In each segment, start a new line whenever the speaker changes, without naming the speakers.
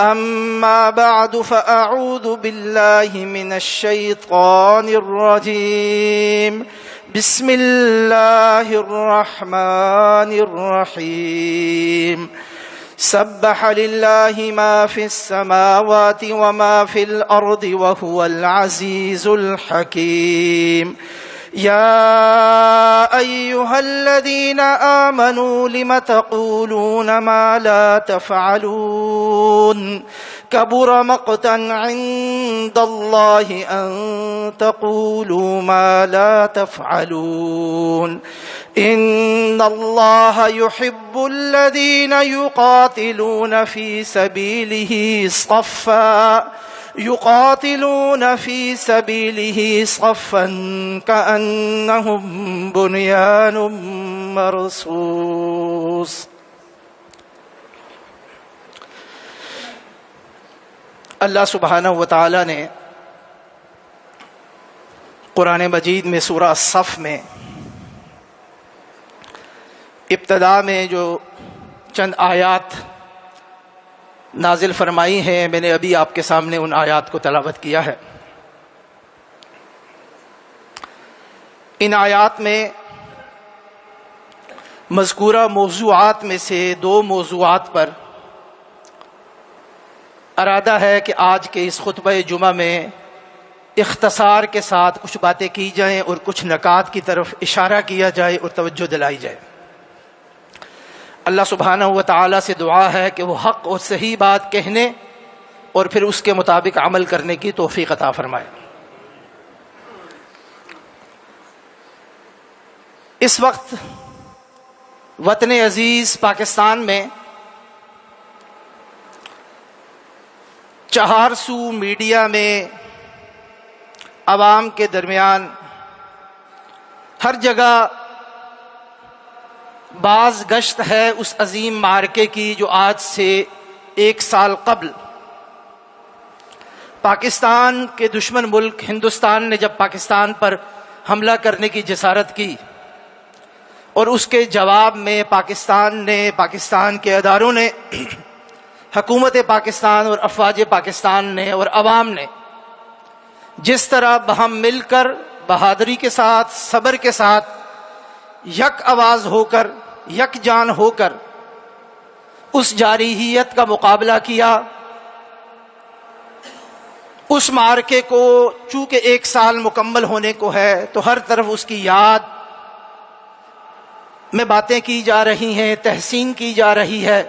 أما بعد فأعوذ بالله من الشيطان الرجيم. بسم الله الرحمن الرحيم. سبح لله ما في السماوات وما في الأرض وهو العزيز الحكيم. يا أيها الذين آمنوا لم تقولون ما لا تفعلون كبر مقتا عند الله أن تقولوا ما لا تفعلون. إن الله يحب الذين يقاتلون في سبيله صفا كأنهم بنيان مرصوص. اللہ سبحانہ و تعالی نے قرآن مجید میں سورہ صف میں ابتدا میں جو چند آیات نازل فرمائی ہیں، میں نے ابھی آپ کے سامنے ان آیات کو تلاوت کیا ہے۔ ان آیات میں مذکورہ موضوعات میں سے دو موضوعات پر ارادہ ہے کہ آج کے اس خطبہ جمعہ میں اختصار کے ساتھ کچھ باتیں کی جائیں اور کچھ نکات کی طرف اشارہ کیا جائے اور توجہ دلائی جائے۔ اللہ سبحانہ و تعالیٰ سے دعا ہے کہ وہ حق اور صحیح بات کہنے اور پھر اس کے مطابق عمل کرنے کی توفیق عطا فرمائے۔ اس وقت وطن عزیز پاکستان میں چہار سو میڈیا میں عوام کے درمیان ہر جگہ باز گشت ہے اس عظیم معرکے کی جو آج سے 1 سال قبل پاکستان کے دشمن ملک ہندوستان نے جب پاکستان پر حملہ کرنے کی جسارت کی اور اس کے جواب میں پاکستان کے اداروں نے، حکومت پاکستان اور افواج پاکستان نے اور عوام نے جس طرح بہم مل کر بہادری کے ساتھ، صبر کے ساتھ، یک آواز ہو کر، یک جان ہو کر اس جارحیت کا مقابلہ کیا، اس معرکے کو چونکہ 1 سال مکمل ہونے کو ہے تو ہر طرف اس کی یاد میں باتیں کی جا رہی ہیں، تحسین کی جا رہی ہے،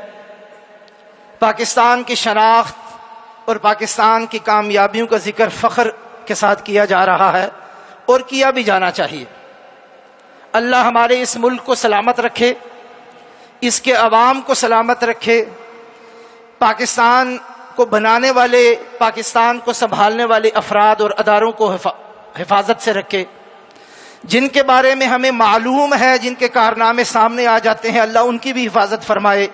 پاکستان کی شناخت اور پاکستان کی کامیابیوں کا ذکر فخر کے ساتھ کیا جا رہا ہے اور کیا بھی جانا چاہیے۔ اللہ ہمارے اس ملک کو سلامت رکھے، اس کے عوام کو سلامت رکھے، پاکستان کو بنانے والے، پاکستان کو سنبھالنے والے افراد اور اداروں کو حفاظت سے رکھے، جن کے بارے میں ہمیں معلوم ہے، جن کے کارنامے سامنے آ جاتے ہیں، اللہ ان کی بھی حفاظت فرمائے،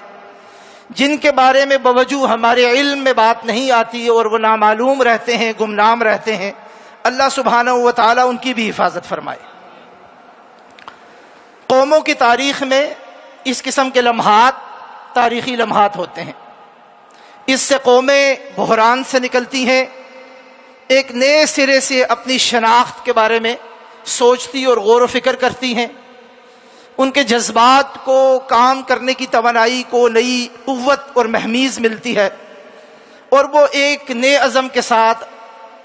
جن کے بارے میں بوجہ ہمارے علم میں بات نہیں آتی اور وہ نامعلوم رہتے ہیں، گمنام رہتے ہیں، اللہ سبحانہ و تعالیٰ ان کی بھی حفاظت فرمائے۔ قوموں کی تاریخ میں اس قسم کے لمحات تاریخی لمحات ہوتے ہیں، اس سے قومیں بحران سے نکلتی ہیں، ایک نئے سرے سے اپنی شناخت کے بارے میں سوچتی اور غور و فکر کرتی ہیں، ان کے جذبات کو، کام کرنے کی توانائی کو نئی قوت اور مہمیز ملتی ہے اور وہ ایک نئے عزم کے ساتھ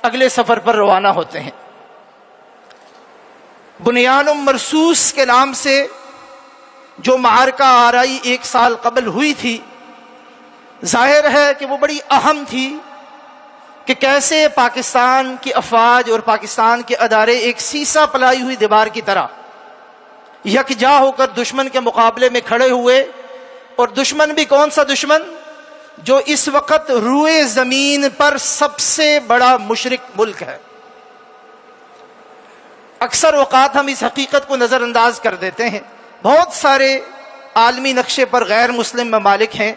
اگلے سفر پر روانہ ہوتے ہیں۔ بنیان مرصوص کے نام سے جو معرکہ آرائی 1 سال قبل ہوئی تھی، ظاہر ہے کہ وہ بڑی اہم تھی کہ کیسے پاکستان کی افواج اور پاکستان کے ادارے ایک سیسا پلائی ہوئی دیوار کی طرح یکجا ہو کر دشمن کے مقابلے میں کھڑے ہوئے، اور دشمن بھی کون سا دشمن؟ جو اس وقت روئے زمین پر سب سے بڑا مشرک ملک ہے۔ اکثر اوقات ہم اس حقیقت کو نظر انداز کر دیتے ہیں، بہت سارے عالمی نقشے پر غیر مسلم ممالک ہیں،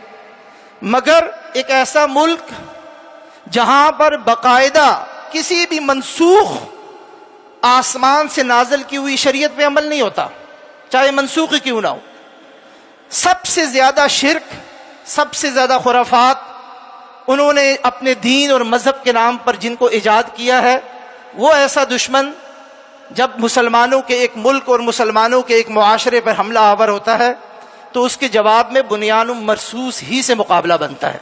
مگر ایک ایسا ملک جہاں پر باقاعدہ کسی بھی منسوخ آسمان سے نازل کی ہوئی شریعت پہ عمل نہیں ہوتا، چاہے منسوخ ہی کیوں نہ ہو۔ سب سے زیادہ شرک، سب سے زیادہ خرافات انہوں نے اپنے دین اور مذہب کے نام پر جن کو ایجاد کیا ہے، وہ ایسا دشمن جب مسلمانوں کے ایک ملک اور مسلمانوں کے ایک معاشرے پر حملہ آور ہوتا ہے تو اس کے جواب میں بنیان مرصوص ہی سے مقابلہ بنتا ہے۔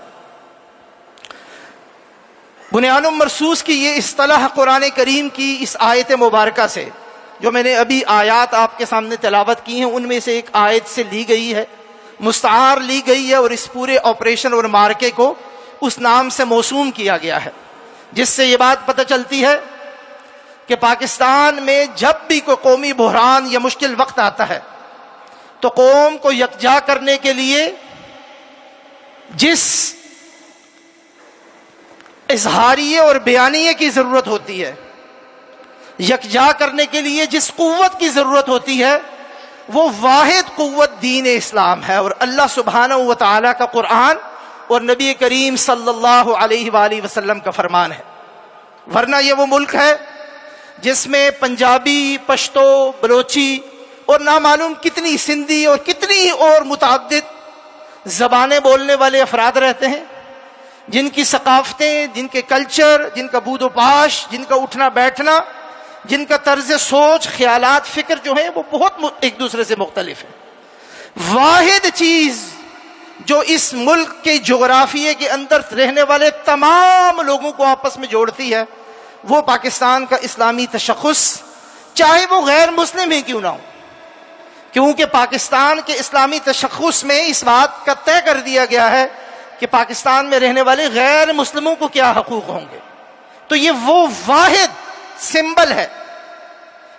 بنیان مرصوص کی یہ اصطلاح قرآن کریم کی اس آیت مبارکہ سے، جو میں نے ابھی آیات آپ کے سامنے تلاوت کی ہیں ان میں سے ایک آیت سے لی گئی ہے، مستعار لی گئی ہے، اور اس پورے آپریشن اور مارکے کو اس نام سے موسوم کیا گیا ہے، جس سے یہ بات پتہ چلتی ہے کہ پاکستان میں جب بھی کوئی قومی بحران یا مشکل وقت آتا ہے تو قوم کو یکجا کرنے کے لیے جس اظہاریے اور بیانیے کی ضرورت ہوتی ہے، یکجا کرنے کے لیے جس قوت کی ضرورت ہوتی ہے، وہ واحد قوت دین اسلام ہے، اور اللہ سبحانہ و تعالی کا قرآن اور نبی کریم صلی اللہ علیہ وآلہ وسلم کا فرمان ہے۔ ورنہ یہ وہ ملک ہے جس میں پنجابی، پشتو، بلوچی اور نامعلوم کتنی سندھی اور کتنی اور متعدد زبانیں بولنے والے افراد رہتے ہیں، جن کی ثقافتیں، جن کے کلچر، جن کا بود و پاش، جن کا اٹھنا بیٹھنا، جن کا طرز سوچ، خیالات، فکر جو ہیں وہ بہت ایک دوسرے سے مختلف ہے۔ واحد چیز جو اس ملک کے جغرافیے کے اندر رہنے والے تمام لوگوں کو آپس میں جوڑتی ہے، وہ پاکستان کا اسلامی تشخص، چاہے وہ غیر مسلم ہی کیوں نہ ہو، کیونکہ پاکستان کے اسلامی تشخص میں اس بات کا طے کر دیا گیا ہے کہ پاکستان میں رہنے والے غیر مسلموں کو کیا حقوق ہوں گے۔ تو یہ وہ واحد سمبل ہے،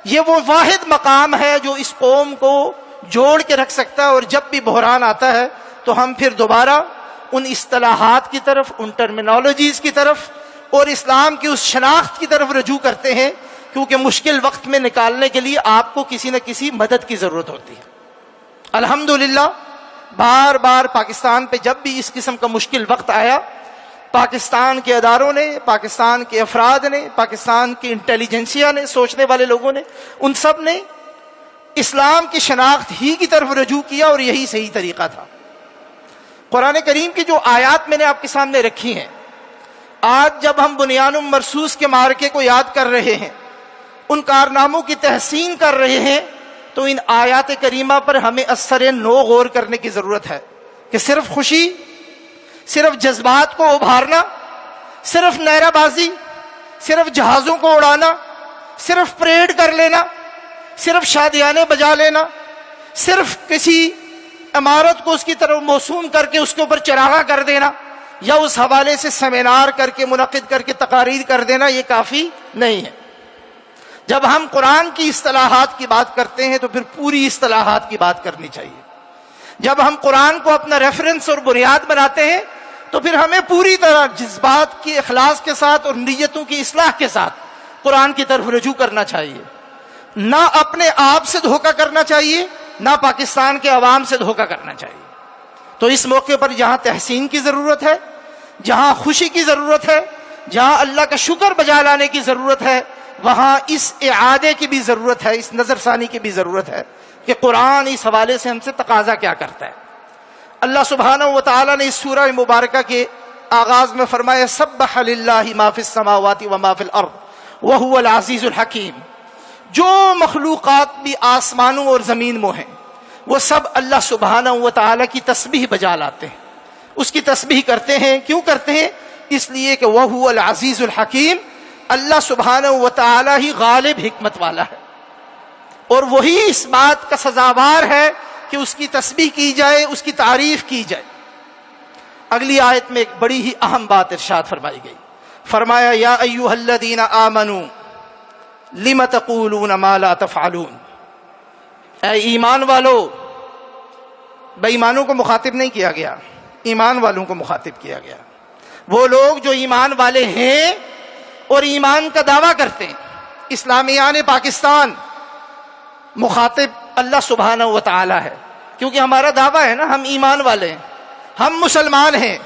یہ وہ واحد مقام ہے جو اس قوم کو جوڑ کے رکھ سکتا ہے، اور جب بھی بحران آتا ہے تو ہم پھر دوبارہ ان اصطلاحات کی طرف، ان ٹرمینالوجیز کی طرف اور اسلام کی اس شناخت کی طرف رجوع کرتے ہیں، کیونکہ مشکل وقت میں نکالنے کے لیے آپ کو کسی نہ کسی مدد کی ضرورت ہوتی ہے۔ الحمدللہ بار بار پاکستان پہ جب بھی اس قسم کا مشکل وقت آیا، پاکستان کے اداروں نے، پاکستان کے افراد نے، پاکستان کی انٹیلیجنسیا نے، سوچنے والے لوگوں نے، ان سب نے اسلام کی شناخت ہی کی طرف رجوع کیا، اور یہی صحیح طریقہ تھا۔ قرآن کریم کی جو آیات میں نے آپ کے سامنے رکھی ہیں، آج جب ہم بنیان مرصوص کے مارکے کو یاد کر رہے ہیں، ان کارناموں کی تحسین کر رہے ہیں، تو ان آیات کریمہ پر ہمیں اثر نو غور کرنے کی ضرورت ہے کہ صرف خوشی، صرف جذبات کو ابھارنا، صرف نیرہ بازی، صرف جہازوں کو اڑانا، صرف پریڈ کر لینا، صرف شادیانے بجا لینا، صرف کسی عمارت کو اس کی طرف موسوم کر کے اس کے اوپر چراغاں کر دینا، یا اس حوالے سے سیمینار کر کے، منعقد کر کے تقاریر کر دینا، یہ کافی نہیں ہے۔ جب ہم قرآن کی اصطلاحات کی بات کرتے ہیں تو پھر پوری اصطلاحات کی بات کرنی چاہیے۔ جب ہم قرآن کو اپنا ریفرنس اور بنیاد بناتے ہیں تو پھر ہمیں پوری طرح جذبات کی اخلاص کے ساتھ اور نیتوں کی اصلاح کے ساتھ قرآن کی طرف رجوع کرنا چاہیے، نہ اپنے آپ سے دھوکہ کرنا چاہیے، نہ پاکستان کے عوام سے دھوکہ کرنا چاہیے۔ تو اس موقع پر جہاں تحسین کی ضرورت ہے، جہاں خوشی کی ضرورت ہے، جہاں اللہ کا شکر بجا لانے کی ضرورت ہے، وہاں اس اعادے کی بھی ضرورت ہے، اس نظر ثانی کی بھی ضرورت ہے کہ قرآن اس حوالے سے ہم سے تقاضا کیا کرتا ہے۔ اللہ سبحانہ و تعالی نے اس سورہ مبارکہ کے آغاز میں فرمایا سبح للہ ما فی السماوات و ما فی الارض وہو العزیز الحکیم۔ جو مخلوقات بھی آسمانوں اور زمین میں ہیں وہ سب اللہ سبحانہ و تعالی کی تسبیح بجا لاتے ہیں، اس کی تسبیح کرتے ہیں۔ کیوں کرتے ہیں؟ اس لیے کہ وہو العزیز الحکیم، اللہ سبحانہ و تعالی ہی غالب حکمت والا ہے، اور وہی اس بات کا سزاوار ہے کہ اس کی تسبیح کی جائے، اس کی تعریف کی جائے۔ اگلی آیت میں ایک بڑی ہی اہم بات ارشاد فرمائی گئی، فرمایا یا ایھا الذین آمنوا لم تقولون ما لا تفعلون۔ اے ایمان والو، بے ایمانوں کو مخاطب نہیں کیا گیا، ایمان والوں کو مخاطب کیا گیا۔ وہ لوگ جو ایمان والے ہیں اور ایمان کا دعویٰ کرتے ہیں، اسلامیان پاکستان، مخاطب اللہ سبحانہ و تعالی ہے، کیونکہ ہمارا دعویٰ ہے نا، ہم ایمان والے ہیں، ہم مسلمان ہیں،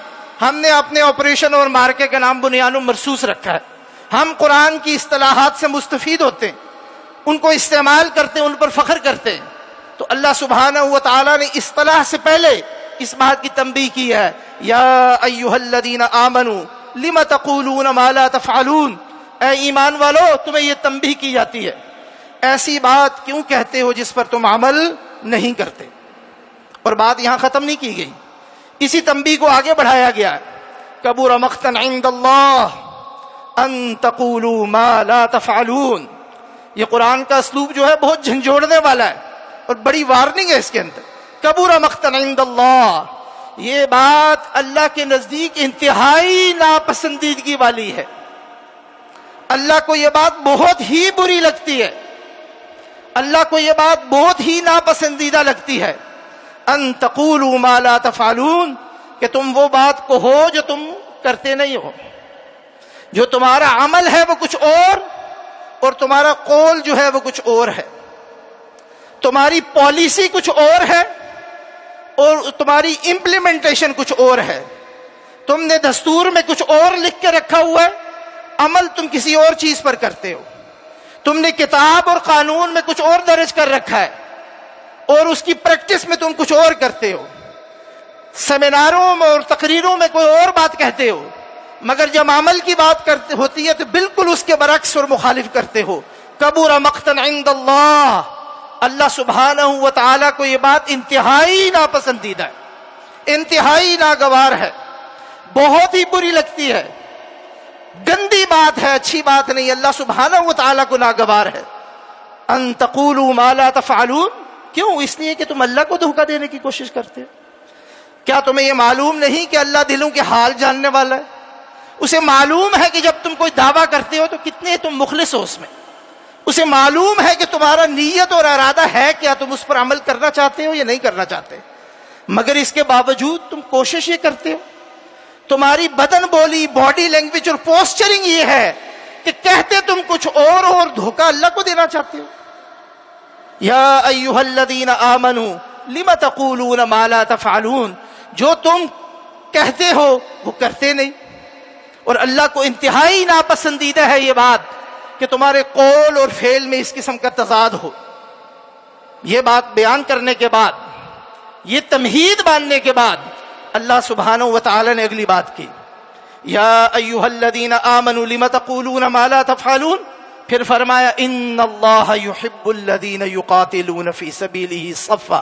ہم نے اپنے آپریشن اور مارکے کا نام بنیان مرصوص رکھا ہے، ہم قرآن کی اصطلاحات سے مستفید ہوتے ہیں، ان کو استعمال کرتے ہیں، ان پر فخر کرتے ہیں۔ تو اللہ سبحانہ و تعالی نے اصطلاح سے پہلے اس بات کی تنبیہ کی ہے، یا ایھا الذین آمنوا لم تقولون ما لا تفعلون، اے ایمان والو تمہیں یہ تنبیہ کی جاتی ہے، ایسی بات کیوں کہتے ہو جس پر تم عمل نہیں کرتے۔ اور بات یہاں ختم نہیں کی گئی، اسی تنبیہ کو آگے بڑھایا گیا ہے، کبر مقتا عند اللہ ان تقولوا ما لا تفعلون۔ یہ قرآن کا اسلوب جو ہے بہت جھنجھوڑنے والا ہے اور بڑی وارننگ ہے اس کے اندر۔ کبر مقتا عند اللہ، یہ بات اللہ کے نزدیک انتہائی ناپسندیدگی والی ہے، اللہ کو یہ بات بہت ہی بری لگتی ہے، اللہ کو یہ بات بہت ہی ناپسندیدہ لگتی ہے، ان تقولوا ما لا تفعلون، کہ تم وہ بات کو ہو جو تم کرتے نہیں ہو، جو تمہارا عمل ہے وہ کچھ اور تمہارا قول جو ہے وہ کچھ اور ہے، تمہاری پالیسی کچھ اور ہے اور تمہاری امپلیمنٹیشن کچھ اور ہے، تم نے دستور میں کچھ اور لکھ کے رکھا ہوا ہے، عمل تم کسی اور چیز پر کرتے ہو، تم نے کتاب اور قانون میں کچھ اور درج کر رکھا ہے اور اس کی پریکٹس میں تم کچھ اور کرتے ہو، سیمیناروں میں اور تقریروں میں کوئی اور بات کہتے ہو، مگر جب عمل کی بات کرتے ہوتی ہے تو بالکل اس کے برعکس اور مخالف کرتے ہو۔ کبر مقتا عند اللہ، اللہ سبحانہ و تعالی کو یہ بات انتہائی ناپسندیدہ ہے، انتہائی ناگوار ہے، بہت ہی بری لگتی ہے، گندی بات ہے، اچھی بات نہیں، اللہ سبحانہ و تعالی کو ناگوار ہے۔ ان تقولوا ما لا تفعلون، کیوں؟ اس لیے کہ تم اللہ کو دھوکہ دینے کی کوشش کرتے ہو۔ کیا تمہیں یہ معلوم نہیں کہ اللہ دلوں کے حال جاننے والا ہے؟ اسے معلوم ہے کہ جب تم کوئی دعویٰ کرتے ہو تو کتنے تم مخلص ہو اس میں، اسے معلوم ہے کہ تمہارا نیت اور ارادہ ہے کیا، تم اس پر عمل کرنا چاہتے ہو یا نہیں کرنا چاہتے، مگر اس کے باوجود تم کوشش یہ کرتے ہو۔ تمہاری بدن بولی، باڈی لینگویج اور پوسچرنگ یہ ہے کہ کہتے تم کچھ اور دھوکہ اللہ کو دینا چاہتے ہو۔ یا ایھا الذین آمنوا لم تقولون ما لا تفعلون، جو تم کہتے ہو وہ کرتے نہیں، اور اللہ کو انتہائی ناپسندیدہ ہے یہ بات کہ تمہارے قول اور فعل میں اس قسم کا تضاد ہو۔ یہ بات بیان کرنے کے بعد، یہ تمہید باندھنے کے بعد اللہ سبحانہ و تعالی نے اگلی بات کی، یا ایھا الذین آمنوا لم تقولون ما لا تفعلون، پھر فرمایا ان اللہ یحب الذین یقاتلون فی سبیلہ صفا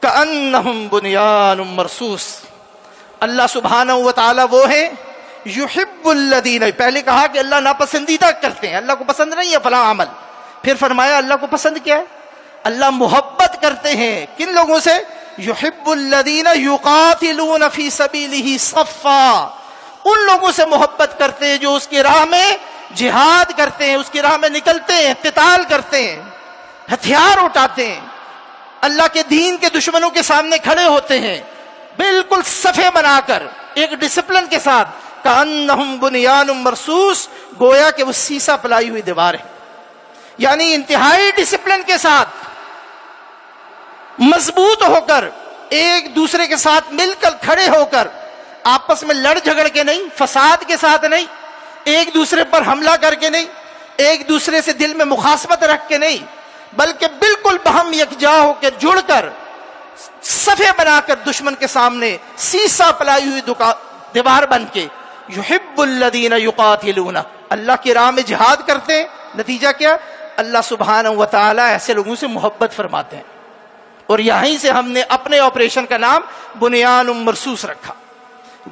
کأنہم بنیان مرصوص۔ اللہ سبحانہ و تعالی وہ ہیں یحب الذین، پہلے کہا کہ اللہ ناپسندیدہ کرتے ہیں، اللہ کو پسند نہیں ہے فلاں عمل، پھر فرمایا اللہ کو پسند کیا ہے؟ اللہ محبت کرتے ہیں کن لوگوں سے؟ یحب الذین یقاتلون فی سبیلہ صفا، ان لوگوں سے محبت کرتے ہیں جو اس کی راہ میں جہاد کرتے ہیں، اس کی راہ میں نکلتے ہیں، قتال کرتے ہیں، ہتھیار اٹھاتے ہیں، اللہ کے دین کے دشمنوں کے سامنے کھڑے ہوتے ہیں، بالکل صفے بنا کر ایک ڈسپلن کے ساتھ، کأنہم بنیان مرصوص، گویا کہ وہ سیسا پلائی ہوئی دیوار ہے، یعنی انتہائی ڈسپلن کے ساتھ مضبوط ہو کر ایک دوسرے کے ساتھ مل کر کھڑے ہو کر، آپس میں لڑ جھگڑ کے نہیں، فساد کے ساتھ نہیں، ایک دوسرے پر حملہ کر کے نہیں، ایک دوسرے سے دل میں مخاصمت رکھ کے نہیں، بلکہ بالکل بہم یکجا ہو کے جڑ کر صفے بنا کر دشمن کے سامنے سیسا پلائی ہوئی دیوار بن کے، یحب الذین یقاتلون، اللہ کی راہ میں جہاد کرتے ہیں، نتیجہ کیا؟ اللہ سبحانہ و تعالی ایسے لوگوں سے محبت فرماتے ہیں، اور یہیں سے ہم نے اپنے آپریشن کا نام بنیان مرصوص رکھا۔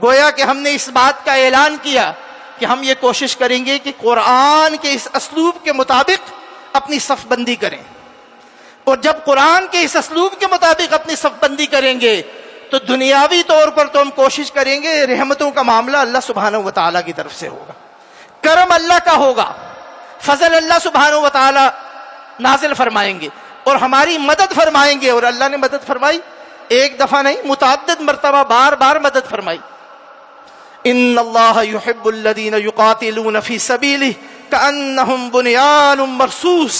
گویا کہ ہم نے اس بات کا اعلان کیا کہ ہم یہ کوشش کریں گے کہ قرآن کے اس اسلوب کے مطابق اپنی صف بندی کریں، اور جب قرآن کے اس اسلوب کے مطابق اپنی صف بندی کریں گے تو دنیاوی طور پر تو ہم کوشش کریں گے، رحمتوں کا معاملہ اللہ سبحانہ و تعالیٰ کی طرف سے ہوگا، کرم اللہ کا ہوگا، فضل اللہ سبحانہ و تعالیٰ نازل فرمائیں گے اور ہماری مدد فرمائیں گے، اور اللہ نے مدد فرمائی، ایک دفعہ نہیں، متعدد مرتبہ بار بار مدد فرمائی۔ ان اللہ یحب الذین یقاتلون فی سبیلہ کأنہم بنیان مرصوص،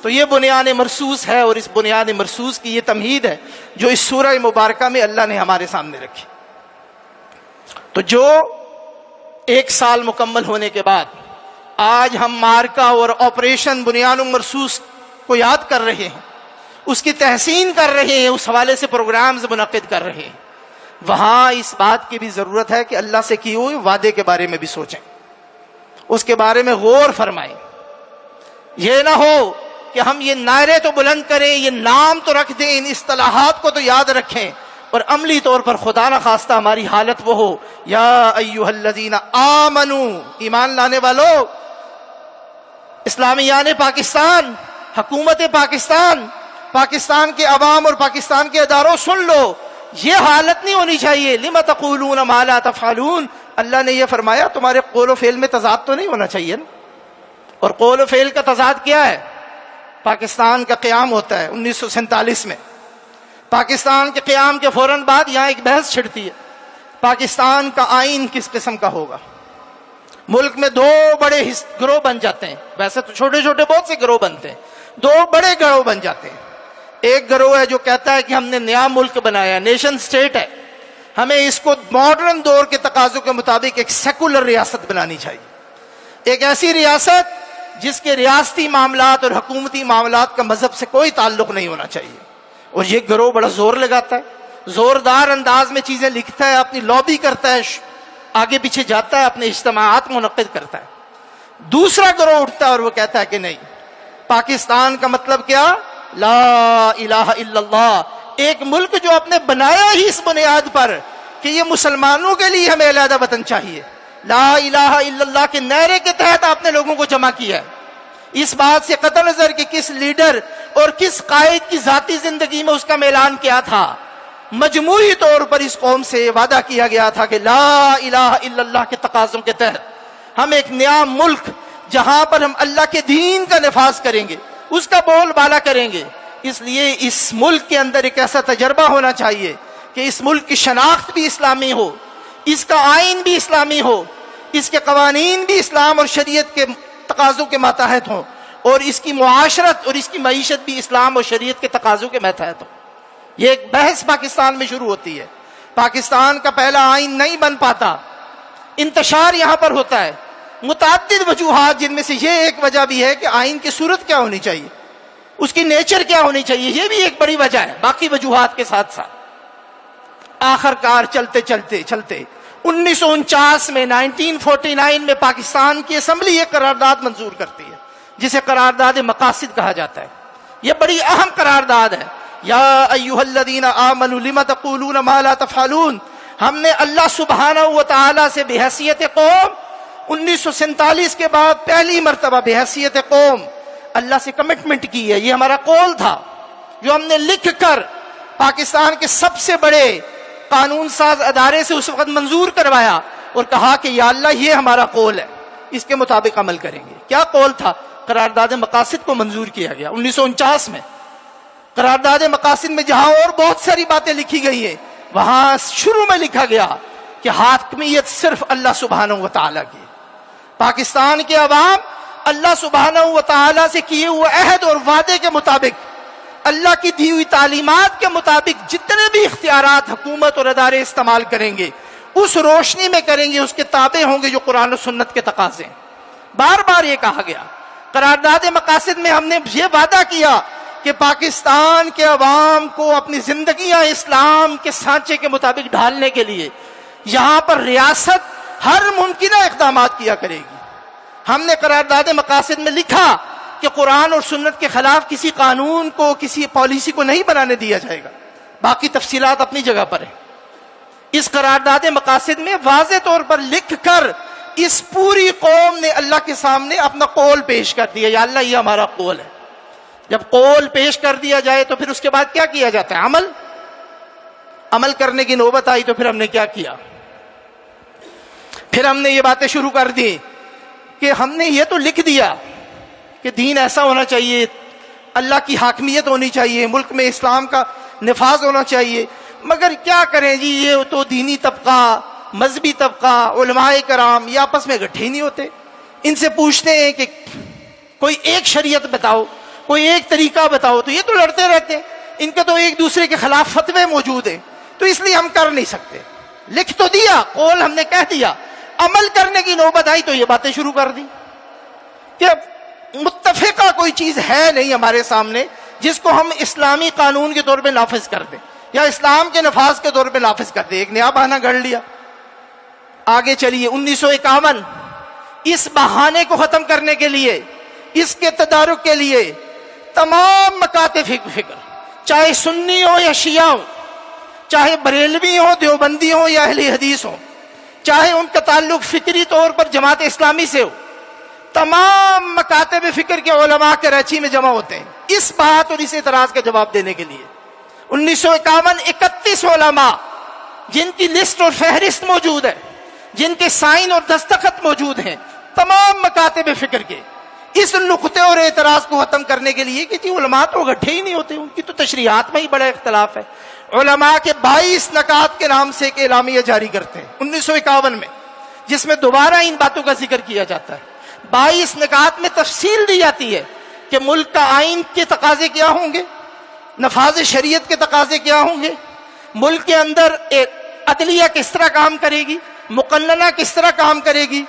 تو یہ بنیان مرصوص ہے، اور اس بنیان مرصوص کی یہ تمہید ہے جو اس سورہ مبارکہ میں اللہ نے ہمارے سامنے رکھی۔ تو جو ایک سال مکمل ہونے کے بعد آج ہم مارکہ اور آپریشن بنیان مرصوص کو یاد کر رہے ہیں، اس کی تحسین کر رہے ہیں، اس حوالے سے پروگرامز منعقد کر رہے ہیں، وہاں اس بات کی بھی ضرورت ہے کہ اللہ سے کیے ہوئے وعدے کے بارے میں بھی سوچیں، اس کے بارے میں غور فرمائیں. یہ نہ ہو کہ ہم یہ نعرے تو بلند کریں، یہ نام تو رکھ دیں، ان اصطلاحات کو تو یاد رکھیں، اور عملی طور پر خدا نہ خواستہ ہماری حالت وہ ہو یا ایھا الذین آمنو، ایمان لانے والو، اسلامیان پاکستان، حکومت پاکستان، پاکستان کے عوام اور پاکستان کے اداروں، سن لو، یہ حالت نہیں ہونی چاہیے. لم تقولون ما لا تفعلون، اللہ نے یہ فرمایا تمہارے قول و فعل میں تضاد تو نہیں ہونا چاہیے نا. اور قول و فعل کا تضاد کیا ہے؟ پاکستان کا قیام ہوتا ہے 1947 میں. پاکستان کے قیام کے فوراً بعد یہاں ایک بحث چھڑتی ہے، پاکستان کا آئین کس قسم کا ہوگا. ملک میں دو بڑے گروہ بن جاتے ہیں، ویسے تو چھوٹے چھوٹے بہت سے گروہ بنتے ہیں، دو بڑے گروہ بن جاتے ہیں. ایک گروہ ہے جو کہتا ہے کہ ہم نے نیا ملک بنایا، نیشن سٹیٹ ہے، ہمیں اس کو ماڈرن دور کے تقاضوں کے مطابق ایک سیکولر ریاست بنانی چاہیے، ایک ایسی ریاست جس کے ریاستی معاملات اور حکومتی معاملات کا مذہب سے کوئی تعلق نہیں ہونا چاہیے. اور یہ گروہ بڑا زور لگاتا ہے، زوردار انداز میں چیزیں لکھتا ہے، اپنی لابی کرتا ہے، آگے پیچھے جاتا ہے، اپنے اجتماعات منعقد کرتا ہے. دوسرا گروہ اٹھتا ہے اور وہ کہتا ہے کہ نہیں، پاکستان کا مطلب کیا؟ لا الہ الا اللہ، ایک ملک جو آپ نے بنایا ہی اس بنیاد پر کہ یہ مسلمانوں کے لیے ہمیں علیحدہ وطن چاہیے. لا الہ الا اللہ کے نعرے کے تحت آپ نے لوگوں کو جمع کیا ہے. اس بات سے قطع نظر کہ کس لیڈر اور کس قائد کی ذاتی زندگی میں اس کا اعلان کیا تھا، مجموعی طور پر اس قوم سے وعدہ کیا گیا تھا کہ لا الہ الا اللہ کے تقاضوں کے تحت ہم ایک نیا ملک جہاں پر ہم اللہ کے دین کا نفاذ کریں گے، اس کا بول بالا کریں گے. اس لیے اس ملک کے اندر ایک ایسا تجربہ ہونا چاہیے کہ اس ملک کی شناخت بھی اسلامی ہو، اس کا آئین بھی اسلامی ہو، اس کے قوانین بھی اسلام اور شریعت کے تقاضوں کے ماتحت ہوں، اور اس کی معاشرت اور اس کی معیشت بھی اسلام اور شریعت کے تقاضوں کے ماتحت ہو. یہ ایک بحث پاکستان میں شروع ہوتی ہے. پاکستان کا پہلا آئین نہیں بن پاتا، انتشار یہاں پر ہوتا ہے، متعدد وجوہات، جن میں سے یہ ایک وجہ بھی ہے کہ آئین کی صورت کیا ہونی چاہیے، اس کی نیچر کیا ہونی چاہیے، یہ بھی ایک بڑی وجہ ہے باقی وجوہات کے ساتھ ساتھ. آخر کار چلتے چلتے 1949 میں 1949 میں پاکستان کی اسمبلی ایک قرارداد منظور کرتی ہے جسے قرارداد مقاصد کہا جاتا ہے. یہ بڑی اہم قرارداد ہے. یا ایھا الذین آمنوا لم تقولون ما لا تفعلون. ہم نے اللہ سبحانہ و تعالی سے بحیثیت قوم 1947 کے بعد پہلی مرتبہ بحیثیت قوم اللہ سے کمٹمنٹ کی ہے. یہ ہمارا قول تھا جو ہم نے لکھ کر پاکستان کے سب سے بڑے قانون ساز ادارے سے اس وقت منظور کروایا اور کہا کہ یا اللہ یہ ہمارا قول ہے، اس کے مطابق عمل کریں گے. کیا قول تھا؟ قرارداد مقاصد کو منظور کیا گیا 1949 میں. قرارداد مقاصد میں جہاں اور بہت ساری باتیں لکھی گئی ہیں، وہاں شروع میں لکھا گیا کہ حاکمیت صرف اللہ سبحانہ و تعالیٰ کی. پاکستان کے عوام اللہ سبحانہ و تعالیٰ سے کیے ہوئے عہد اور وعدے کے مطابق، اللہ کی دی ہوئی تعلیمات کے مطابق جتنے بھی اختیارات حکومت اور ادارے استعمال کریں گے اس روشنی میں کریں گے، اس کے تابع ہوں گے جو قرآن و سنت کے تقاضے ہیں. بار بار یہ کہا گیا. قرارداد مقاصد میں ہم نے یہ وعدہ کیا کہ پاکستان کے عوام کو اپنی زندگیاں اسلام کے سانچے کے مطابق ڈھالنے کے لیے یہاں پر ریاست ہر ممکنہ اقدامات کیا کرے گی. ہم نے قرارداد مقاصد میں لکھا کہ قرآن اور سنت کے خلاف کسی قانون کو، کسی پالیسی کو نہیں بنانے دیا جائے گا. باقی تفصیلات اپنی جگہ پر ہیں. اس قرارداد مقاصد میں واضح طور پر لکھ کر اس پوری قوم نے اللہ کے سامنے اپنا قول پیش کر دیا، یا اللہ یہ ہمارا قول ہے. جب قول پیش کر دیا جائے تو پھر اس کے بعد کیا کیا جاتا ہے؟ عمل کرنے کی نوبت آئی تو پھر ہم نے کیا کیا؟ پھر ہم نے یہ باتیں شروع کر دی کہ ہم نے یہ تو لکھ دیا کہ دین ایسا ہونا چاہیے، اللہ کی حاکمیت ہونی چاہیے، ملک میں اسلام کا نفاذ ہونا چاہیے، مگر کیا کریں جی، یہ تو دینی طبقہ، مذہبی طبقہ، علماء کرام یہ آپس میں اکٹھے نہیں ہوتے. ان سے پوچھتے ہیں کہ کوئی ایک شریعت بتاؤ، کوئی ایک طریقہ بتاؤ، تو یہ تو لڑتے رہتے ہیں. ان کے تو ایک دوسرے کے خلاف فتوے موجود ہیں، تو اس لیے ہم کر نہیں سکتے. لکھ تو دیا، قول ہم نے کہہ دیا، عمل کرنے کی نوبت آئی تو یہ باتیں شروع کر دی کہ متفقہ کوئی چیز ہے نہیں ہمارے سامنے جس کو ہم اسلامی قانون کے طور پہ نافذ کر دیں. یا اسلام کے نفاذ کے طور پہ نافذ کر دے، ایک نیا بہانہ گھڑ لیا۔ آگے چلیے 1951، اس بہانے کو ختم کرنے کے لیے، اس کے تدارک کے لیے تمام مکاتب فکر، چاہے سنی ہو یا شیعہ ہو، چاہے بریلوی ہو، دیوبندی ہو یا اہل حدیث ہو، چاہے ان کا تعلق فکری طور پر جماعت اسلامی سے ہو، تمام مکاتب فکر کے علماء کراچی میں جمع ہوتے ہیں اس بات اور اس اعتراض کا جواب دینے کے لیے۔ 1951 31 علماء جن کی لسٹ اور فہرست موجود ہے، جن کے سائن اور دستخط موجود ہیں، تمام مکاتب فکر کے اس نقطے اور اعتراض کو ختم کرنے کے لیے کہ علماء تو گٹھے ہی نہیں ہوتے، ان کی تو تشریحات میں ہی بڑا اختلاف ہے۔ علماء کے 22 نکات کے نام سے ایک اعلامیہ جاری کرتے ہیں 1951 میں، جس میں دوبارہ ان باتوں کا ذکر کیا جاتا ہے۔ 22 نکات میں تفصیل دی جاتی ہے کہ ملک کا آئین کے تقاضے کیا ہوں گے، نفاذ شریعت کے تقاضے کیا ہوں گے، ملک کے اندر عدلیہ کس طرح کام کرے گی، مقننہ کس طرح کام کرے گی،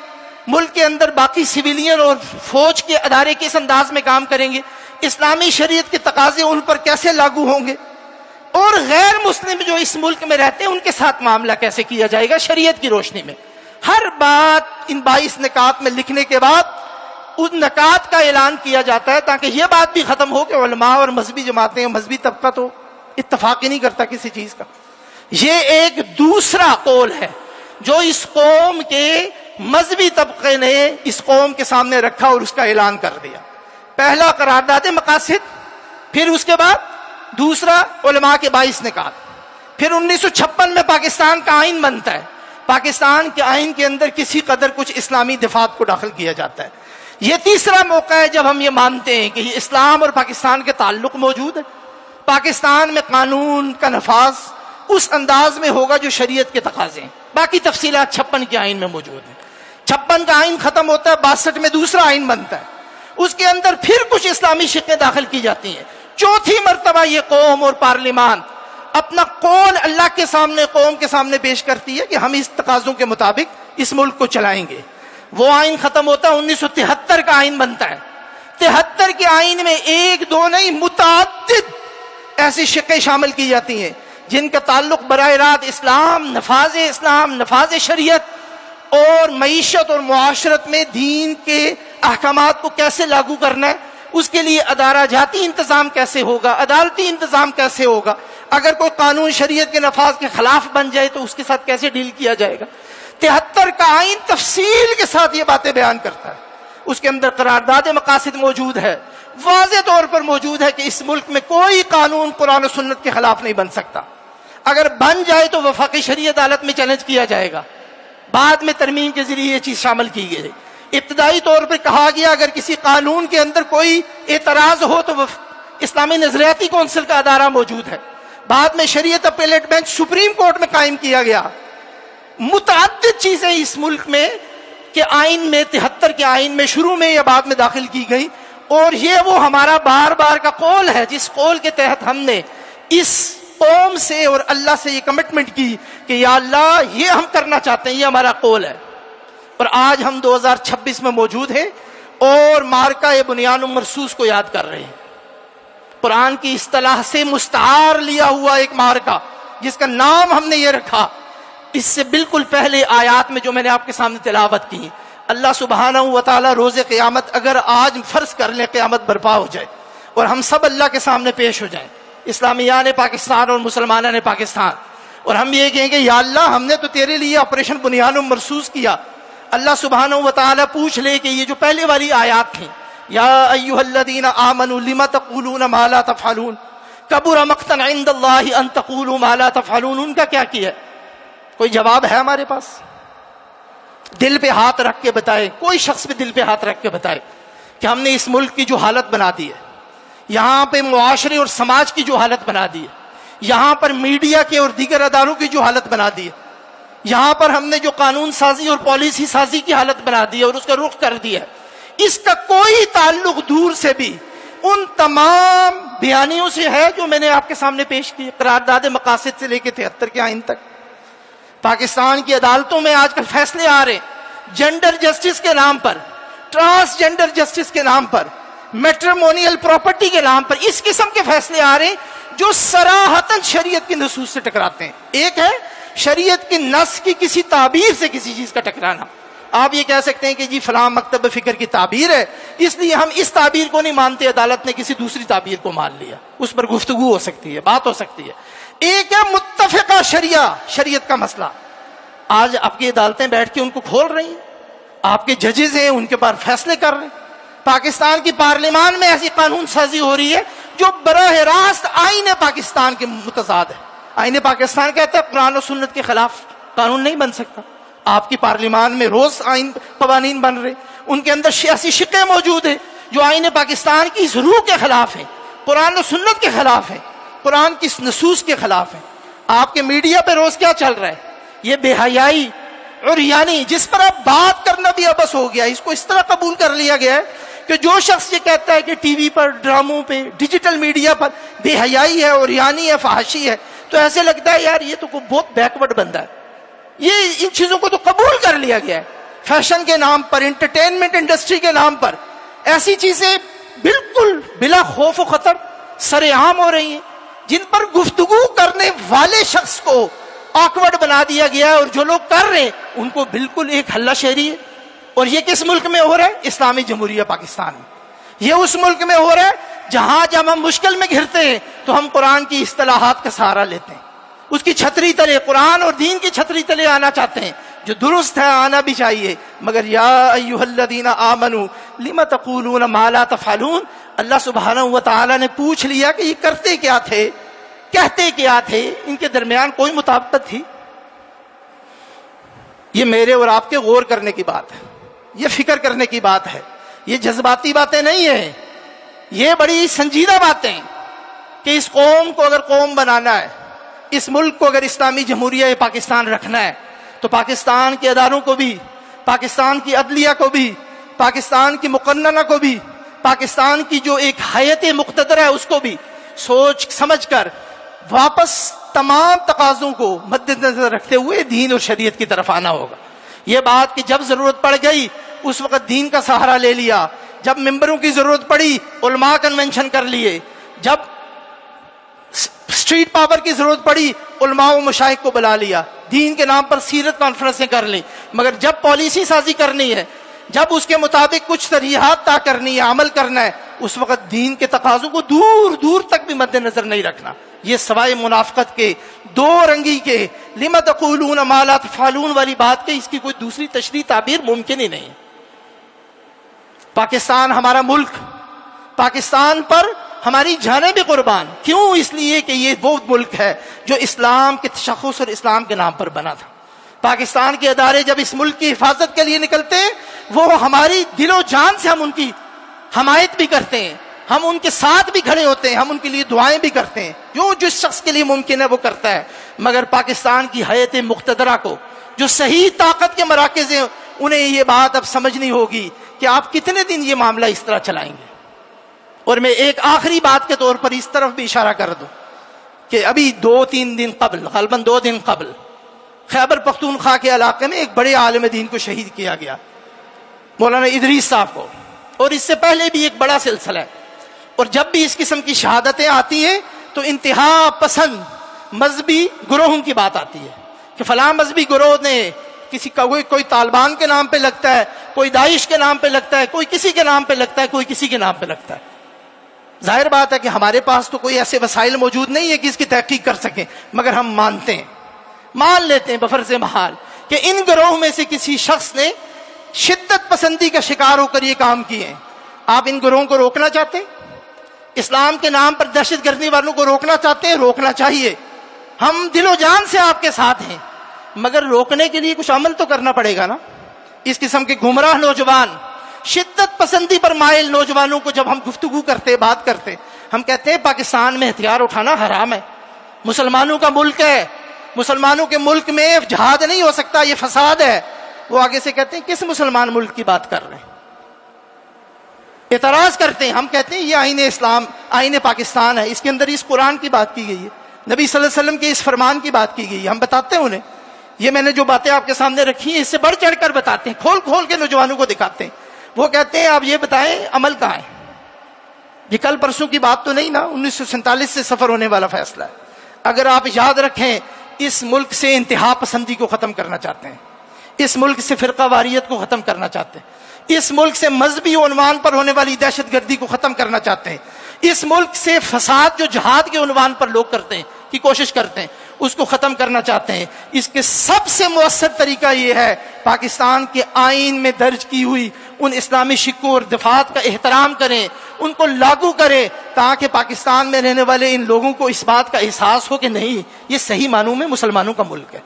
ملک کے اندر باقی سویلین اور فوج کے ادارے کس انداز میں کام کریں گے، اسلامی شریعت کے تقاضے ان پر کیسے لاگو ہوں گے، اور غیر مسلم جو اس ملک میں رہتے ہیں ان کے ساتھ معاملہ کیسے کیا جائے گا شریعت کی روشنی میں۔ ہر بات ان 22 نکات میں لکھنے کے بعد ان نکات کا اعلان کیا جاتا ہے تاکہ یہ بات بھی ختم ہو کہ علماء اور مذہبی جماعتیں اور مذہبی طبقہ تو اتفاق ہی نہیں کرتا کسی چیز کا۔ یہ ایک دوسرا قول ہے جو اس قوم کے مذہبی طبقے نے اس قوم کے سامنے رکھا اور اس کا اعلان کر دیا۔ پہلا قرارداد مقاصد، پھر اس کے بعد دوسرا علماء کے 22 نکات، پھر 1956 میں پاکستان کا آئین بنتا ہے۔ پاکستان کے آئین کے اندر کسی قدر کچھ اسلامی دفعات کو داخل کیا جاتا ہے۔ یہ تیسرا موقع ہے جب ہم یہ مانتے ہیں کہ اسلام اور پاکستان کے تعلق موجود ہے، پاکستان میں قانون کا نفاذ اس انداز میں ہوگا جو شریعت کے تقاضے ہیں۔ باقی تفصیلات 56 کے آئین میں موجود ہیں۔ 56 کا آئین ختم ہوتا ہے، 62 میں دوسرا آئین بنتا ہے، اس کے اندر پھر کچھ اسلامی شقیں داخل کی جاتی ہیں۔ چوتھی مرتبہ یہ قوم اور پارلیمان اپنا قول اللہ کے سامنے، قوم کے سامنے پیش کرتی ہے کہ ہم اس تقاضوں کے مطابق اس ملک کو چلائیں گے۔ وہ آئین ختم ہوتا ہے، 1973 کا آئین بنتا ہے۔ 73 کے آئین میں ایک دو نہیں متعدد ایسی شقیں شامل کی جاتی ہیں جن کا تعلق براہ راست اسلام، نفاذ شریعت اور معیشت اور معاشرت میں دین کے احکامات کو کیسے لاگو کرنا ہے، اس کے لیے ادارہ جاتی انتظام کیسے ہوگا، عدالتی انتظام کیسے ہوگا، اگر کوئی قانون شریعت کے نفاذ کے خلاف بن جائے تو اس کے ساتھ کیسے ڈیل کیا جائے گا۔ 73 کا آئین تفصیل کے ساتھ یہ باتیں بیان کرتا ہے۔ اس کے اندر قرارداد مقاصد موجود ہے، واضح طور پر موجود ہے کہ اس ملک میں کوئی قانون قرآن و سنت کے خلاف نہیں بن سکتا، اگر بن جائے تو وفاقی شرعی عدالت میں چیلنج کیا جائے گا۔ بعد میں ترمیم کے ذریعے یہ چیز شامل کی گئی۔ ابتدائی طور پر کہا گیا اگر کسی قانون کے اندر کوئی اعتراض ہو تو اسلامی نظریاتی کونسل کا ادارہ موجود ہے۔ بعد میں شریعت اپیلیٹ بینچ سپریم کورٹ میں قائم کیا گیا۔ متعدد چیزیں اس ملک میں کہ آئین میں 73 کے آئین میں شروع میں یا بعد میں داخل کی گئی، اور یہ وہ ہمارا بار بار کا قول ہے جس قول کے تحت ہم نے اس قوم سے اور اللہ سے یہ کمٹمنٹ کی کہ یا اللہ یہ ہم کرنا چاہتے ہیں، یہ ہمارا قول ہے۔ اور آج ہم 2026 میں موجود ہیں اور مارکہ بنیان مرصوص کو یاد کر رہے ہیں۔ قرآن کی اصطلاح سے مستعار لیا ہوا ایک مارکہ جس کا نام ہم نے یہ رکھا، اس سے بالکل پہلے آیات میں جو میں نے آپ کے سامنے تلاوت کی، اللہ سبحانہ و تعالی روز قیامت اگر آج فرض کر لیں قیامت برپا ہو جائے اور ہم سب اللہ کے سامنے پیش ہو جائیں، اسلامیان پاکستان اور مسلمانان پاکستان، اور ہم یہ کہیں گے یا اللہ ہم نے تو تیرے لیے آپریشن بنیان مرصوص کیا، اللہ سبحانہ و تعالی پوچھ لے کہ یہ جو پہلے والی آیات تھیں، یا ایھا الذین آمنوا لم تقولون ما لا تفعلون کبر مقتا عند اللہ ان تقولوا ما لا تفعلون، ان کا کیا کیا؟ کوئی جواب ہے ہمارے پاس؟ دل پہ ہاتھ رکھ کے بتائے، کوئی شخص بھی دل پہ ہاتھ رکھ کے بتائے کہ ہم نے اس ملک کی جو حالت بنا دی ہے، یہاں پہ معاشرے اور سماج کی جو حالت بنا دی ہے، یہاں پر میڈیا کے اور دیگر اداروں کی جو حالت بنا دی ہے، یہاں پر ہم نے جو قانون سازی اور پالیسی سازی کی حالت بنا دی ہے اور اس کا رخ کر دیا ہے، اس کا کوئی تعلق دور سے بھی ان تمام بیانیوں سے ہے جو میں نے آپ کے سامنے پیش کی، قرارداد مقاصد سے لے کے 73 کے آئین تک۔ پاکستان کی عدالتوں میں آج کل فیصلے آ رہے جینڈر جسٹس کے نام پر، ٹرانس جینڈر جسٹس کے نام پر، میٹریمونیل پراپرٹی کے نام پر، اس قسم کے فیصلے آ رہے جو صراحتاً شریعت کی نصوص سے ٹکراتے ہیں. ایک ہے شریعت کی نص کی کسی تعبیر سے کسی چیز کا ٹکرانا. آپ یہ کہہ سکتے ہیں کہ جی فلاں مکتب فکر کی تعبیر ہے اس لیے ہم اس تعبیر کو نہیں مانتے, عدالت نے کسی دوسری تعبیر کو مان لیا, اس پر گفتگو ہو سکتی ہے, بات ہو سکتی ہے. ایک ہے متفقہ شریعت کا مسئلہ. آج آپ کی عدالتیں بیٹھ کے ان کو کھول رہی ہیں, آپ کے ججز ہیں ان کے بعد فیصلے کر رہے ہیں. پاکستان کی پارلیمان میں ایسی قانون سازی ہو رہی ہے جو براہ راست آئین پاکستان کے متضاد ہے. آئین پاکستان کہتا ہے قرآن و سنت کے خلاف قانون نہیں بن سکتا. آپ کی پارلیمان میں روز آئین قوانین بن رہے, ان کے اندر سیاسی شقیں موجود ہیں جو آئین پاکستان کی روح کے خلاف ہیں, قرآن و سنت کے خلاف ہیں, قرآن کی نصوص کے خلاف ہیں. آپ کے میڈیا پہ روز کیا چل رہا ہے؟ یہ بے حیائی اور یعنی جس پر اب بات کرنا بھی ابس ہو گیا. اس کو اس طرح قبول کر لیا گیا ہے کہ جو شخص یہ کہتا ہے کہ ٹی وی پر, ڈراموں پہ, ڈیجیٹل میڈیا پر بے حیائی ہے اور یعنی ہے, فحاشی ہے, تو ایسے لگتا ہے یار یہ تو کوئی بہت بیکورڈ بندہ ہے. یہ ان چیزوں کو تو قبول کر لیا گیا ہے. فیشن کے نام پر, انٹرٹینمنٹ انڈسٹری کے نام پر ایسی چیزیں بالکل بلا خوف و خطر سر عام ہو رہی ہیں جن پر گفتگو کرنے والے شخص کو آکورڈ بنا دیا گیا ہے, اور جو لوگ کر رہے ہیں ان کو بالکل ایک ہلہ شہری ہے. اور یہ کس ملک میں ہو رہا ہے؟ اسلامی جمہوریہ پاکستان میں. یہ اس ملک میں ہو رہا ہے جہاں جب ہم مشکل میں گھرتے ہیں تو ہم قرآن کی اصطلاحات کا سہارا لیتے ہیں, اس کی چھتری تلے, قرآن اور دین کی چھتری تلے آنا چاہتے ہیں, جو درست ہے آنا بھی چاہیے. مگر یا ایھا الذین آمنوا لم تقولون ما لا تفعلون, اللہ سبحانہ و تعالی نے پوچھ لیا کہ یہ کرتے کیا تھے, کہتے کیا تھے, ان کے درمیان کوئی مطابقت تھی؟ یہ میرے اور آپ کے غور کرنے کی بات ہے, یہ فکر کرنے کی بات ہے. یہ جذباتی باتیں نہیں ہیں, یہ بڑی سنجیدہ باتیں کہ اس قوم کو اگر قوم بنانا ہے, اس ملک کو اگر اسلامی جمہوریہ پاکستان رکھنا ہے, تو پاکستان کے اداروں کو بھی, پاکستان کی عدلیہ کو بھی, پاکستان کی مقننہ کو بھی, پاکستان کی جو ایک حیت مقتدرہ ہے اس کو بھی سوچ سمجھ کر واپس تمام تقاضوں کو مد نظر رکھتے ہوئے دین اور شریعت کی طرف آنا ہوگا. یہ بات کہ جب ضرورت پڑ گئی اس وقت دین کا سہارا لے لیا, جب ممبروں کی ضرورت پڑی علماء کنونشن کر لیے, جب اسٹریٹ پاور کی ضرورت پڑی علماء و مشائخ کو بلا لیا, دین کے نام پر سیرت کانفرنسیں کر لی. مگر جب پالیسی سازی کرنی ہے, جب اس کے مطابق کچھ ترجیحات طے کرنی ہے, عمل کرنا ہے, اس وقت دین کے تقاضوں کو دور دور تک بھی مد نظر نہیں رکھنا. یہ سوائے منافقت کے, دو رنگی کے, لم تقولون ما لا تفعلون والی بات کے اس کی کوئی دوسری تشریح تعبیر ممکن ہی نہیں. پاکستان ہمارا ملک, پاکستان پر ہماری جانیں بھی قربان. کیوں؟ اس لیے کہ یہ وہ ملک ہے جو اسلام کے تشخص اور اسلام کے نام پر بنا تھا. پاکستان کے ادارے جب اس ملک کی حفاظت کے لیے نکلتے ہیں, وہ ہماری دل و جان سے ہم ان کی حمایت بھی کرتے ہیں, ہم ان کے ساتھ بھی کھڑے ہوتے ہیں, ہم ان کے لیے دعائیں بھی کرتے ہیں, جو جس شخص کے لیے ممکن ہے وہ کرتا ہے. مگر پاکستان کی حیت مقتدرہ کو, جو صحیح طاقت کے مراکز ہیں, انہیں یہ بات اب سمجھنی ہوگی کہ آپ کتنے دن یہ معاملہ اس طرح چلائیں گے. اور میں ایک آخری بات کے طور پر اس طرف بھی اشارہ کر دوں کہ ابھی 2-3 دن قبل, غالباً 2 دن قبل, خیبر پختونخوا کے علاقے میں ایک بڑے عالم دین کو شہید کیا گیا, مولانا ادریس صاحب کو. اور اس سے پہلے بھی ایک بڑا سلسلہ ہے. اور جب بھی اس قسم کی شہادتیں آتی ہیں تو انتہا پسند مذہبی گروہوں کی بات آتی ہے کہ فلاں مذہبی گروہ نے کسی کا, کوئی طالبان کے نام پہ لگتا ہے, کوئی داعش کے نام پہ لگتا ہے, کوئی کسی کے نام پہ لگتا ہے, کوئی کسی کے نام پہ لگتا ہے. ظاہر بات ہے کہ ہمارے پاس تو کوئی ایسے وسائل موجود نہیں ہے کہ اس کی تحقیق کر سکیں, مگر ہم مانتے ہیں, مان لیتے ہیں بفرض محال کہ ان گروہ میں سے کسی شخص نے شدت پسندی کا شکار ہو کر یہ کام کیے ہیں. آپ ان گروہوں کو روکنا چاہتے ہیں؟ اسلام کے نام پر دہشت گردی والوں کو روکنا چاہتے ہیں؟ روکنا چاہیے, ہم دل و جان سے آپ کے ساتھ ہیں, مگر روکنے کے لیے کچھ عمل تو کرنا پڑے گا نا. اس قسم کے گمراہ نوجوان, شدت پسندی پر مائل نوجوانوں کو جب ہم گفتگو کرتے, بات کرتے, ہم کہتے ہیں پاکستان میں ہتھیار اٹھانا حرام ہے, مسلمانوں کا ملک ہے, مسلمانوں کے ملک میں جہاد نہیں ہو سکتا, یہ فساد ہے. وہ آگے سے کہتے ہیں کس مسلمان ملک کی بات کر رہے ہیں, اعتراض کرتے ہیں. ہم کہتے ہیں یہ آئین اسلام, آئین پاکستان ہے, اس کے اندر اس قرآن کی بات کی گئی ہے, نبی صلی اللہ علیہ وسلم کے اس فرمان کی بات کی گئی ہے. ہم بتاتے ہیں انہیں, یہ میں نے جو باتیں آپ کے سامنے رکھی ہیں اس سے بڑھ چڑھ کر بتاتے ہیں, کھول کھول کے نوجوانوں کو دکھاتے ہیں. وہ کہتے ہیں آپ یہ بتائیں عمل کہاں ہے, یہ کل پرسوں کی بات تو نہیں نا، 1947 سے سفر ہونے والا فیصلہ ہے۔ اگر آپ یاد رکھیں، اس ملک سے انتہا پسندی کو ختم کرنا چاہتے ہیں، اس ملک سے فرقہ واریت کو ختم کرنا چاہتے ہیں، اس ملک سے مذہبی عنوان پر ہونے والی دہشت گردی کو ختم کرنا چاہتے ہیں، اس ملک سے فساد جو جہاد کے عنوان پر لوگ کرتے ہیں کی کوشش کرتے ہیں اس کو ختم کرنا چاہتے ہیں، اس کے سب سے مؤثر طریقہ یہ ہے پاکستان کے آئین میں درج کی ہوئی ان اسلامی شکوں اور دفعات کا احترام کریں، ان کو لاگو کریں، تاکہ پاکستان میں رہنے والے ان لوگوں کو اس بات کا احساس ہو کہ نہیں، یہ صحیح معنوں میں مسلمانوں کا ملک ہے،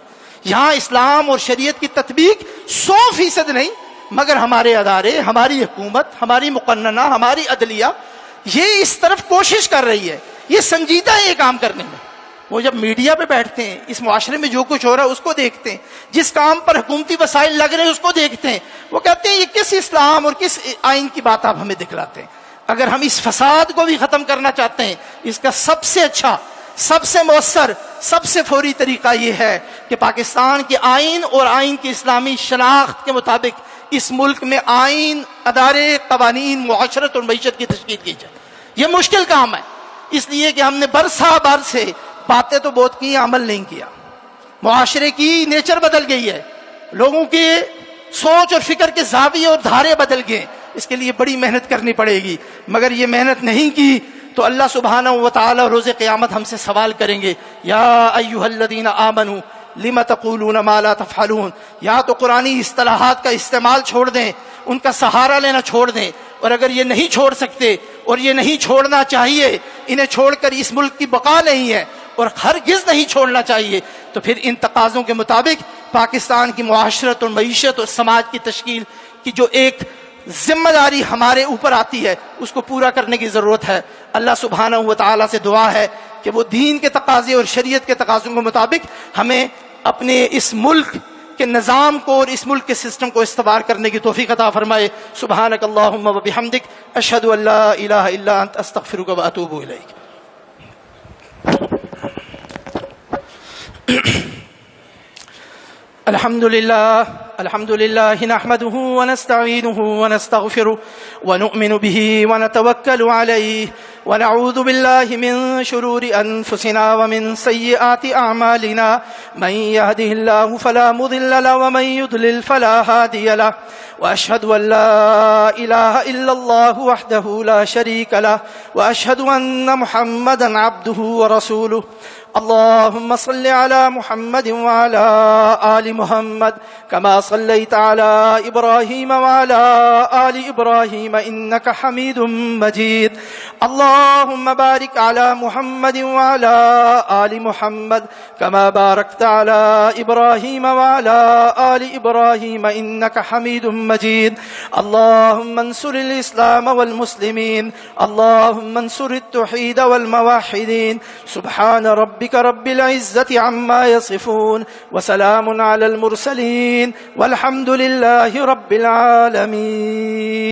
یہاں اسلام اور شریعت کی تطبیق 100% نہیں، مگر ہمارے ادارے، ہماری حکومت، ہماری مقننہ، ہماری عدلیہ یہ اس طرف کوشش کر رہی ہے، یہ سنجیدہ ہے یہ کام کرنے میں۔ وہ جب میڈیا پہ بیٹھتے ہیں، اس معاشرے میں جو کچھ ہو رہا ہے اس کو دیکھتے ہیں، جس کام پر حکومتی وسائل لگ رہے ہیں اس کو دیکھتے ہیں، وہ کہتے ہیں یہ کس اسلام اور کس آئین کی بات آپ ہمیں دکھلاتے ہیں۔ اگر ہم اس فساد کو بھی ختم کرنا چاہتے ہیں، اس کا سب سے اچھا، سب سے مؤثر، سب سے فوری طریقہ یہ ہے کہ پاکستان کے آئین اور آئین کی اسلامی شناخت کے مطابق اس ملک میں آئین، ادارے، قوانین، معاشرت اور معیشت کی تشکیل کی جائے۔ یہ مشکل کام ہے، اس لیے کہ ہم نے برسا بر سے باتیں تو بہت کی، عمل نہیں کیا۔ معاشرے کی نیچر بدل گئی ہے، لوگوں کے سوچ اور فکر کے زاویے اور دھارے بدل گئے، اس کے لیے بڑی محنت کرنی پڑے گی، مگر یہ محنت نہیں کی تو اللہ سبحانہ و تعالی روز قیامت ہم سے سوال کریں گے، یا ایھا الذین آمنوا لم تقولون ما لا تفعلون۔ یا تو قرآنی اصطلاحات کا استعمال چھوڑ دیں، ان کا سہارا لینا چھوڑ دیں، اور اگر یہ نہیں چھوڑ سکتے اور یہ نہیں چھوڑنا چاہیے، انہیں چھوڑ کر اس ملک کی بقا نہیں ہے اور ہرگز نہیں چھوڑنا چاہیے، تو پھر ان تقاضوں کے مطابق پاکستان کی معاشرت اور معیشت اور سماج کی تشکیل کی جو ایک ذمہ داری ہمارے اوپر آتی ہے اس کو پورا کرنے کی ضرورت ہے۔ اللہ سبحانہ و تعالیٰ سے دعا ہے کہ وہ دین کے تقاضے اور شریعت کے تقاضوں کے مطابق ہمیں اپنے اس ملک کے نظام کو اور اس ملک کے سسٹم کو استوار کرنے کی توفیق عطا فرمائے۔ سبحانک اللہم و بحمدک، اشہد ان لا الہ الا انت، استغفرک و اتوب الیک۔ الحمد لله نحمده ونستعينه ونستغفره ونؤمن به ونتوكل عليه ونعوذ بالله من شرور أنفسنا ومن سيئات أعمالنا، من يهده الله فلا مضل له ومن يضلل فلا هادي له، وأشهد أن لا إله إلا الله وحده لا شريك له، وأشهد أن محمدا عبده ورسوله۔ اللهم صل على محمد وعلى آل محمد كما صليت على إبراهيم وعلى آل إبراهيم إنك حميد مجيد۔ اللهم بارك على محمد وعلى آل محمد كما باركت على إبراهيم وعلى آل إبراهيم إنك حميد مجيد۔ اللهم انصر الإسلام والمسلمين، اللهم انصر التوحيد والموحدين۔ سبحان ربك رب العزة عما يصفون، وسلام على المرسلين، والحمد لله رب العالمين۔